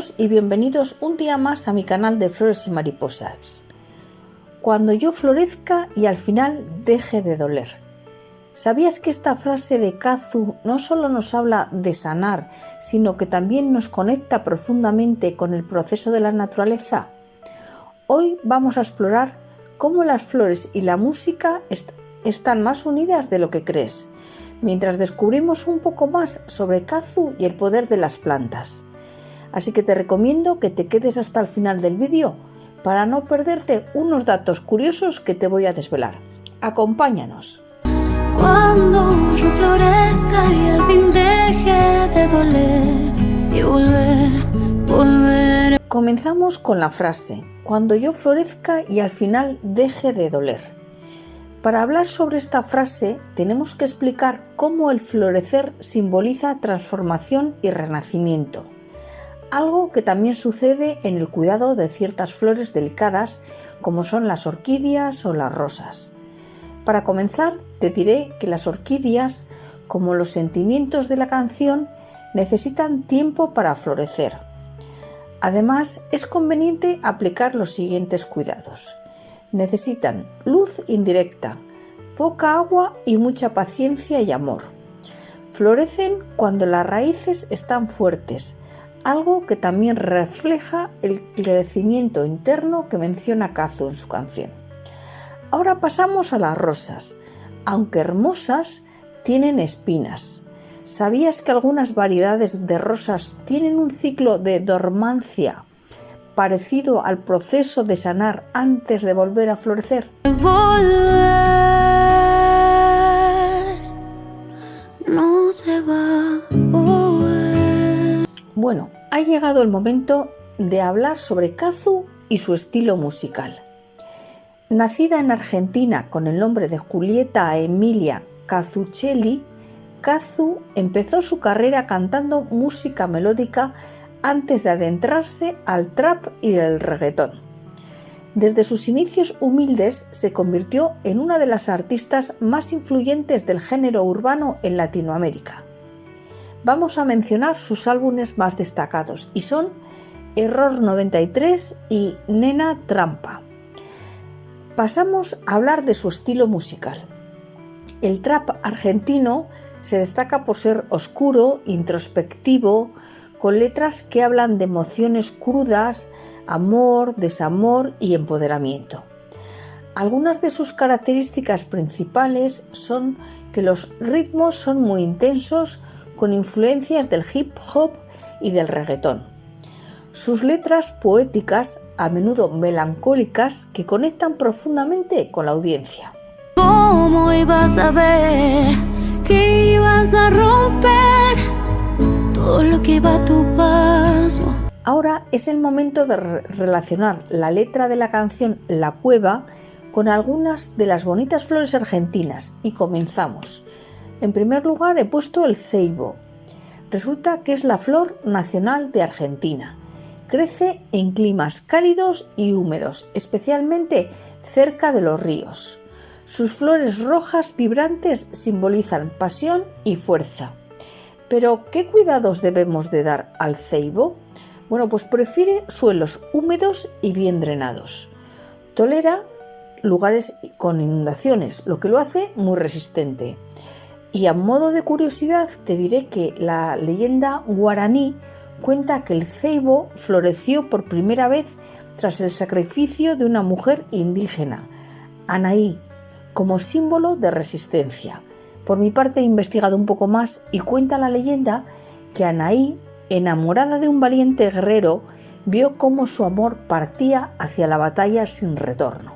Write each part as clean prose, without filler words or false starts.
todos y bienvenidos un día más a mi canal de Flores y Mariposas. Cuando yo florezca y al final deje de doler. ¿Sabías que esta frase de Kazu no solo nos habla de sanar, sino que también nos conecta profundamente con el proceso de la naturaleza? Hoy vamos a explorar cómo las flores y la música están más unidas de lo que crees, mientras descubrimos un poco más sobre Kazu y el poder de las plantas. Así que te recomiendo que te quedes hasta el final del vídeo para no perderte unos datos curiosos que te voy a desvelar. ¡Acompáñanos! Cuando yo florezca y al fin deje de doler y volver. Comenzamos con la frase, cuando yo florezca y al final deje de doler. Para hablar sobre esta frase tenemos que explicar cómo el florecer simboliza transformación y renacimiento, algo que también sucede en el cuidado de ciertas flores delicadas como son las orquídeas o las rosas. Para comenzar, te diré que las orquídeas, como los sentimientos de la canción, necesitan tiempo para florecer. Además, es conveniente aplicar los siguientes cuidados. Necesitan luz indirecta, poca agua y mucha paciencia y amor. Florecen cuando las raíces están fuertes, algo que también refleja el crecimiento interno que menciona Kazu en su canción. Ahora pasamos a las rosas. Aunque hermosas, tienen espinas. ¿Sabías que algunas variedades de rosas tienen un ciclo de dormancia parecido al proceso de sanar antes de volver a florecer? No se va. Bueno, ha llegado el momento de hablar sobre Kazu y su estilo musical. Nacida en Argentina con el nombre de Julieta Emilia Kazucchelli, Kazu empezó su carrera cantando música melódica antes de adentrarse al trap y el reggaetón. Desde sus inicios humildes se convirtió en una de las artistas más influyentes del género urbano en Latinoamérica. Vamos a mencionar sus álbumes más destacados y son Error 93 y Nena Trampa. Pasamos a hablar de su estilo musical. El trap argentino se destaca por ser oscuro, introspectivo, con letras que hablan de emociones crudas, amor, desamor y empoderamiento. Algunas de sus características principales son que los ritmos son muy intensos, con influencias del hip hop y del reggaetón. Sus letras poéticas, a menudo melancólicas, que conectan profundamente con la audiencia. ¿Cómo ibas a ver que ibas a romper todo lo que iba a tu paso? Ahora es el momento de relacionar la letra de la canción La Cueva con algunas de las bonitas flores argentinas y comenzamos. En primer lugar he puesto el ceibo. Resulta que es la flor nacional de Argentina. Crece en climas cálidos y húmedos, especialmente cerca de los ríos. Sus flores rojas vibrantes simbolizan pasión y fuerza. Pero, ¿qué cuidados debemos de dar al ceibo? Bueno, pues prefiere suelos húmedos y bien drenados. Tolera lugares con inundaciones, lo que lo hace muy resistente. Y a modo de curiosidad te diré que la leyenda guaraní cuenta que el ceibo floreció por primera vez tras el sacrificio de una mujer indígena, Anaí, como símbolo de resistencia. Por mi parte he investigado un poco más y cuenta la leyenda que Anaí, enamorada de un valiente guerrero, vio cómo su amor partía hacia la batalla sin retorno.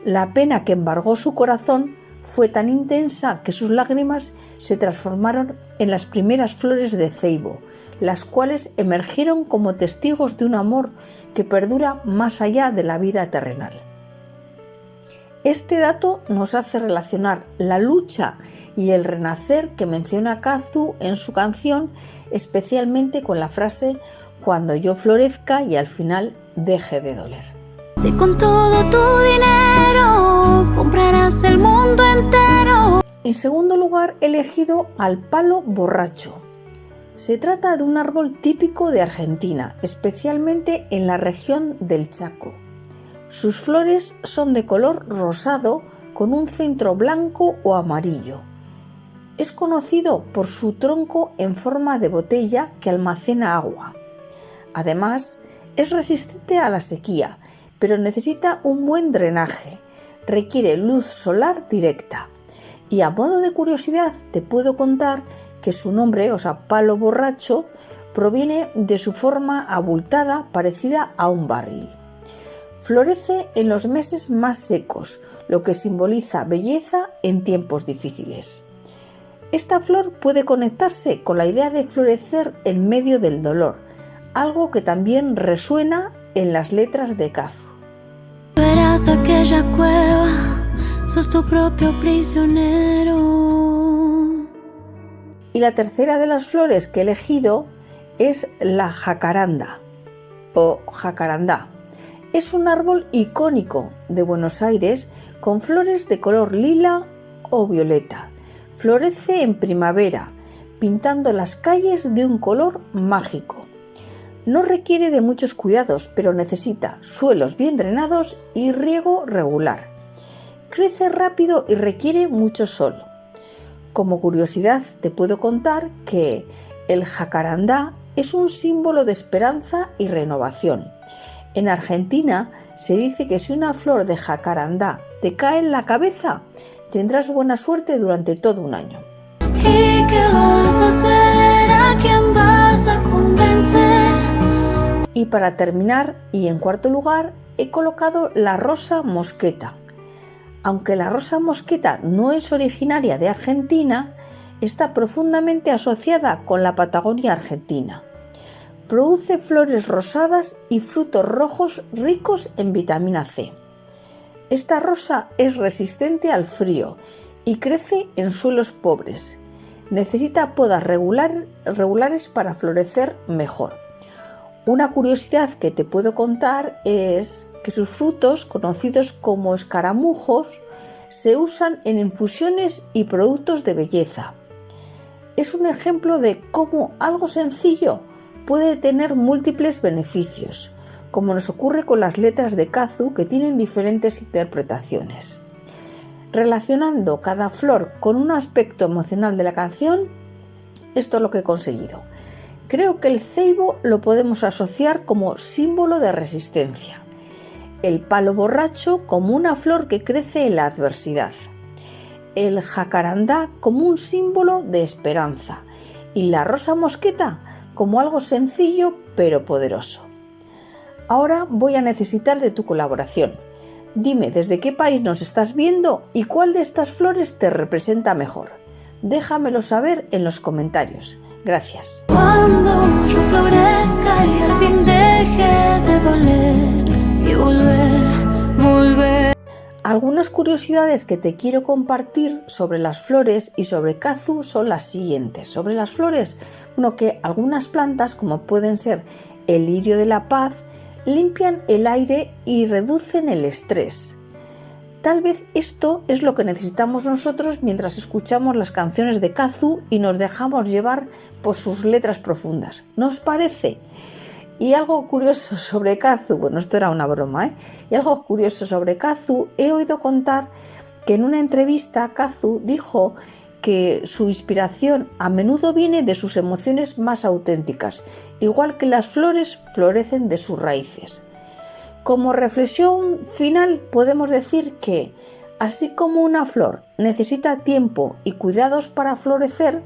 La pena que embargó su corazón fue tan intensa que sus lágrimas se transformaron en las primeras flores de ceibo, las cuales emergieron como testigos de un amor que perdura más allá de la vida terrenal. Este dato nos hace relacionar la lucha y el renacer que menciona Kazu en su canción, especialmente con la frase cuando yo florezca y al final deje de doler. Si con todo tu dinero comprarás el mundo entero. En segundo lugar, he elegido al palo borracho. Se trata de un árbol típico de Argentina, especialmente en la región del Chaco. Sus flores son de color rosado con un centro blanco o amarillo. Es conocido por su tronco en forma de botella que almacena agua. Además, es resistente a la sequía, pero necesita un buen drenaje. Requiere luz solar directa. Y a modo de curiosidad te puedo contar que su nombre, palo borracho, proviene de su forma abultada parecida a un barril. Florece en los meses más secos, lo que simboliza belleza en tiempos difíciles. Esta flor puede conectarse con la idea de florecer en medio del dolor, algo que también resuena en las letras de Cazzu. Verás aquella cueva, sos tu propio prisionero. Y la tercera de las flores que he elegido es la jacaranda o jacarandá. Es un árbol icónico de Buenos Aires con flores de color lila o violeta. Florece en primavera, pintando las calles de un color mágico. No requiere de muchos cuidados, pero necesita suelos bien drenados y riego regular. Crece rápido y requiere mucho sol. Como curiosidad te puedo contar que el jacarandá es un símbolo de esperanza y renovación. En Argentina se dice que si una flor de jacarandá te cae en la cabeza, tendrás buena suerte durante todo un año. ¿Y qué vas a hacer? ¿A quién vas a convencer? Y para terminar, y en cuarto lugar, he colocado la rosa mosqueta. Aunque la rosa mosqueta no es originaria de Argentina, está profundamente asociada con la Patagonia argentina. Produce flores rosadas y frutos rojos ricos en vitamina C. Esta rosa es resistente al frío y crece en suelos pobres. Necesita podas regulares para florecer mejor. Una curiosidad que te puedo contar es que sus frutos, conocidos como escaramujos, se usan en infusiones y productos de belleza. Es un ejemplo de cómo algo sencillo puede tener múltiples beneficios, como nos ocurre con las letras de Cazzu, que tienen diferentes interpretaciones. Relacionando cada flor con un aspecto emocional de la canción, esto es lo que he conseguido. Creo que el ceibo lo podemos asociar como símbolo de resistencia, el palo borracho como una flor que crece en la adversidad, el jacarandá como un símbolo de esperanza y la rosa mosqueta como algo sencillo pero poderoso. Ahora voy a necesitar de tu colaboración. Dime desde qué país nos estás viendo y cuál de estas flores te representa mejor. Déjamelo saber en los comentarios. Gracias. Cuando yo florezca y al fin deje de doler y volver. Algunas curiosidades que te quiero compartir sobre las flores y sobre Cazzu son las siguientes. Sobre las flores, que algunas plantas, como pueden ser el lirio de la paz, limpian el aire y reducen el estrés. Tal vez esto es lo que necesitamos nosotros mientras escuchamos las canciones de Cazzu y nos dejamos llevar por sus letras profundas. ¿No os parece? Y algo curioso sobre Cazzu, esto era una broma, Y algo curioso sobre Cazzu, he oído contar que en una entrevista Cazzu dijo que su inspiración a menudo viene de sus emociones más auténticas, igual que las flores florecen de sus raíces. Como reflexión final podemos decir que, así como una flor necesita tiempo y cuidados para florecer,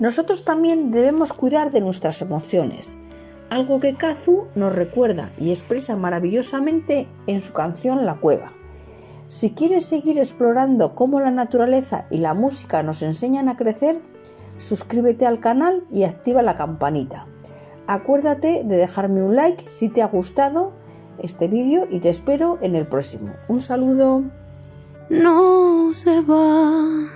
nosotros también debemos cuidar de nuestras emociones, algo que Cazzu nos recuerda y expresa maravillosamente en su canción La Cueva. Si quieres seguir explorando cómo la naturaleza y la música nos enseñan a crecer, suscríbete al canal y activa la campanita. Acuérdate de dejarme un like si te ha gustado este vídeo y te espero en el próximo. Un saludo. No se va.